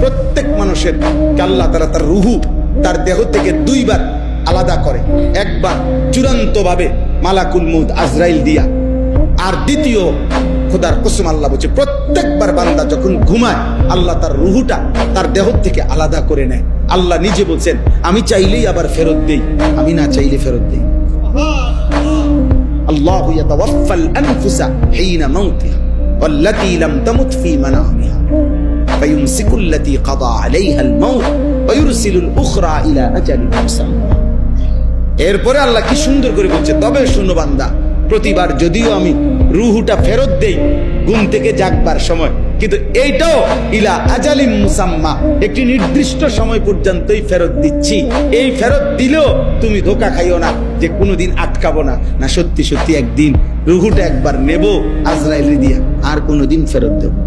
প্রত্যেক মানুষের আল্লাহ তাআলা তার রুহু তার দেহ থেকে দুইবার আলাদা করে, একবার চূড়ান্ত ভাবে মালাকুল মউত আজরাইল দিয়া, আর দ্বিতীয় খোদার কসম আল্লাহ বলছে প্রত্যেকবার বান্দা যখন ঘুমায় আল্লাহ তার রুহুটা তার দেহ থেকে আলাদা করে নেয়। আল্লাহ নিজে বলছেন আমি চাইলেই আবার ফেরত দেই, আমি না চাইলে ফেরত দেই। আল্লাহু ইয়াতাওয়াফাল আনফুসা হিনা মাউতিহা ওয়াল্লাতী লাম তামুত ফী মানামিহা ফায়ুমসিকুল্লাতী কাদা আলাইহাল মাউত ওয়া ইউরসিলুল উখরা ইলা আজালিন মুসাম্মা। এরপরে আল্লাহ কি সুন্দর করে বলছে, তবে শুনো বান্দা, প্রতিবার যদিও আমি রুহুটা ফেরত দেই ঘুম থেকে জাগবার সময়, কিন্তু এইটাও ইলা আজালিম মুসাম্মা, একটি নির্দিষ্ট সময় পর্যন্তই ফেরত দিচ্ছি। এই ফেরত দিলেও তুমি ধোঁকা খাইও না যে কোনোদিন আটকাবো না, না সত্যি সত্যি একদিন রুহুটা একবার নেব আজরাইল দিয়া, আর কোনোদিন ফেরত দেব না।